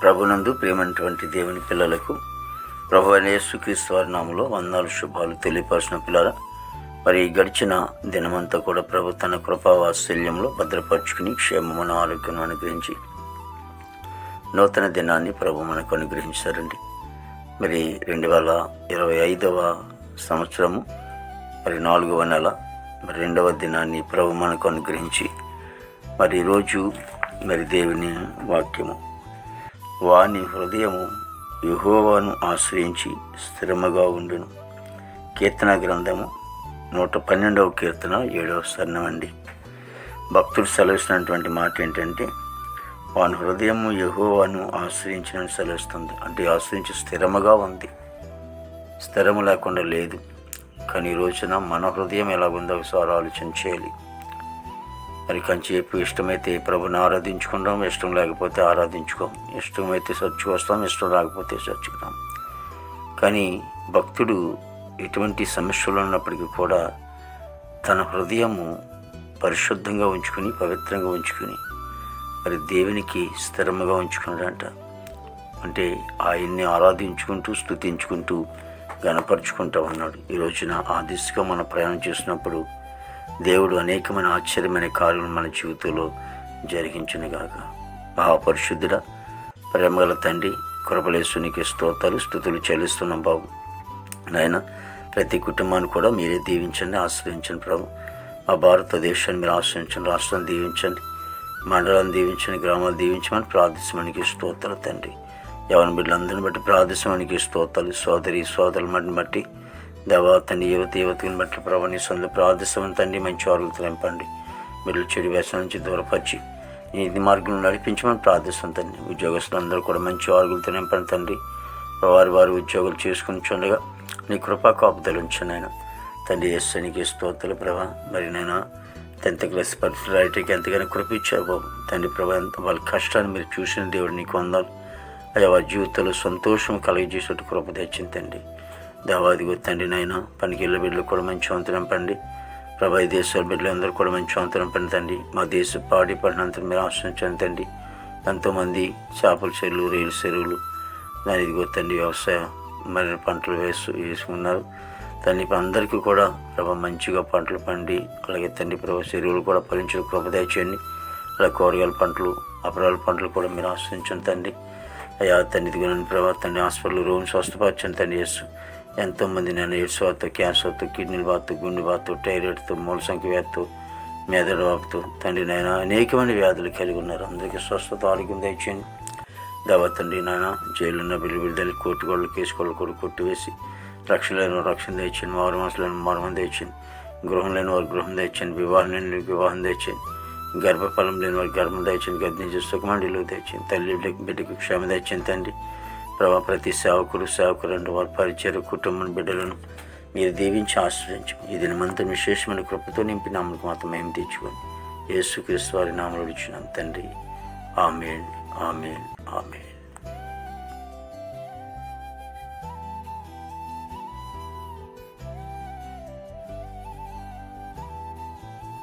ప్రభునందు ప్రేమైనటువంటి దేవుని పిల్లలకు ప్రభు అయిన యేసుక్రీస్తు వారి నామములో వందనాలు శుభాలు తెలియపరిచిన పిల్లల మరి గడిచిన దినమంతా కూడా ప్రభు తన కృపా వాత్సల్యంలో భద్రపరుచుకుని క్షేమమును ఆరోగ్యం అనుగ్రహించి నూతన దినాన్ని ప్రభు మనకు అనుగ్రహించారండి. మరి 2025వ సంవత్సరము మరి 4వ నెల మరి 2వ దినాన్ని ప్రభు మనకు అనుగ్రహించి మరి ఈరోజు మరి దేవుని వాక్యము, వాని హృదయము యెహోవాను ఆశ్రయించి స్థిరముగా ఉండును. కీర్తన గ్రంథము 112వ కీర్తన 7వ చరణం అండి. భక్తుడు సెలవిస్తున్నటువంటి మాట ఏంటంటే, వాని హృదయము యెహోవాను ఆశ్రయించిన సెలవిస్తుంది. అంటే ఆశ్రయించి స్థిరముగా ఉంది, స్థిరము లేకుండా లేదు. కానీ ఈ రోజున మన హృదయం ఎలాగుందో ఒకసారి ఆలోచన చేయాలి. మరి కొంచెంసేపు ఇష్టమైతే ప్రభుని ఆరాధించుకుంటాం, ఇష్టం లేకపోతే ఆరాధించుకోం. ఇష్టమైతే చర్చకు వస్తాం, ఇష్టం లేకపోతే చర్చుకుంటాం. కానీ భక్తుడు ఎటువంటి సమస్యలు ఉన్నప్పటికీ కూడా తన హృదయము పరిశుద్ధంగా ఉంచుకుని, పవిత్రంగా ఉంచుకుని మరి దేవునికి స్థిరముగా ఉంచుకున్నాడంట. అంటే ఆయన్ని ఆరాధించుకుంటూ, స్తుతించుకుంటూ, గణపరుచుకుంటూ ఉన్నాడు. ఈ రోజున ఆ దిశగా మనం ప్రయాణం చేసినప్పుడు దేవుడు అనేకమైన ఆశ్చర్యమైన కార్యాలను మన జీవితంలో జరిగించునుగాక. మహాపరిశుద్ధుడ, ప్రేమగల తండ్రి, కృపలేసునికి స్తోత్రాలు, స్తుతులు చెల్లిస్తున్నాం బాబు. నాయన, ప్రతి కుటుంబాన్ని కూడా మీరే దీవించండి, ఆశ్రయించండి ప్రభు. మా భారతదేశాన్ని మీరు ఆశ్రయించండి, రాష్ట్రాన్ని దీవించండి, మండలాన్ని దీవించండి, గ్రామాలు దీవించమని ప్రార్థించమనికి స్తోత్రాలు తండ్రి. యవన బిడ్డలందరిని బట్టి ప్రార్థించమనికి స్తోత్రాలు. సోదరి సోదరులను బట్టి దేవా తండ్రి, యువతిని బట్టి ప్రభు నీ సొంత ప్రార్థిస్తామని తండ్రి. మంచి ఆరోగ్యం నింపండి, బిడ్డలు చెడు వ్యసనం నుంచి దూరపరిచి నీతి మార్గంలో నడిపించమని ప్రార్థిస్తాం తండ్రి. ఉద్యోగస్తులందరూ కూడా మంచి ఆరోగ్యంతో నింపండి తండ్రి. వారి ఉద్యోగాలు చేసుకుని చూడగా నీ కృపా కాపుదలు ఉంచునైనా తండ్రి. యేసునికి స్తోత్రాలు ప్రభా. మరి నేను 10th క్లాస్ పరీక్ష రాయటానికి ఎంతగానో కృప ఇచ్చారు బాబు తండ్రి ప్రభా. వాళ్ళ కష్టాన్ని మీరు చూసిన దేవుడు నీకు వందాలు. అయ్యా, వారి జీవితంలో సంతోషం కలిగజేసేట్టు కృప తెచ్చింది తండ్రి. దేవాదిగో తండ్రి నాయన, పనికి వెళ్ళే బిడ్డలు కూడా మంచి వంతనం పండి ప్రభా. ఈ దేశాల బిడ్డలందరూ కూడా మంచి వంతనం పండి తండ్రి. మా దేశ పాడి పడినంత మీరు ఆశ్రయించండి తండ్రి. ఎంతోమంది చేపల చెరువులు, రేలు చెరువులు, దాని ఇదిగో తండ్రి వ్యవసాయ మరి పంటలు వేసుకున్నారు తండ్రి. అందరికీ కూడా ప్రభా మంచిగా పంటలు పండి, అలాగే తండ్రి ప్రభా చెరువులు కూడా ఫలించిన కృప దయచేయండి. అలాగే కూరగాయల పంటలు, అపరాల పంటలు కూడా మీరు ఆశ్రయించండి తండ్రి. అయ్యా తండ్రి, ఇదిగో నన్ను ప్రభా తండ్రి హాస్పిటల్ రూమ్ స్వస్థపరచండి తండ్రి. యేసు ఎంతోమంది నేను ఎయిడ్స్ వాతో, క్యాన్సర్తో, కిడ్నీ బాతో, గుండె బాతో, టైరాయిడ్తో, మూలసంఖ్య వ్యాధితో, మెదడు వాపుతో తండ్రి నాయన అనేకమైన వ్యాధులు కలిగి ఉన్నారు. అందరికీ స్వస్థత ఆరోగ్యం దయచేయండి దేవా తండ్రి నాయన. జైలు ఉన్న బిడ్డలు కోర్టుగోళ్ళు, కేసుకోళ్ళు కూడా కొట్టివేసి రక్షణ లేని వారు రక్షణ తెచ్చండి, మారు మనసు లేని మారుమని తెచ్చండి, గృహం లేని వారు గృహం తెచ్చండి, వివాహం లేని వివాహం తెచ్చండి, గర్భఫలం లేని వారికి గర్భం తెచ్చండి, గర్భిణీ సుఖమండిలో తెచ్చండి, తల్లి బిడ్డకు క్షేమ తెచ్చండి తండ్రి ప్రభా. ప్రతి సేవకులు వారి పరిచయ కుటుంబం బిడ్డలను మీరు దీవించి ఆశ్రయించు. ఈ దినమంతా విశేషమైన కృపతో నింపి నమ్మకం మాత్రం మేము తెచ్చుకొని యేసుక్రీస్తు వారి నామములో ఇచ్చినాం తండ్రి. ఆమేన్, ఆమేన్.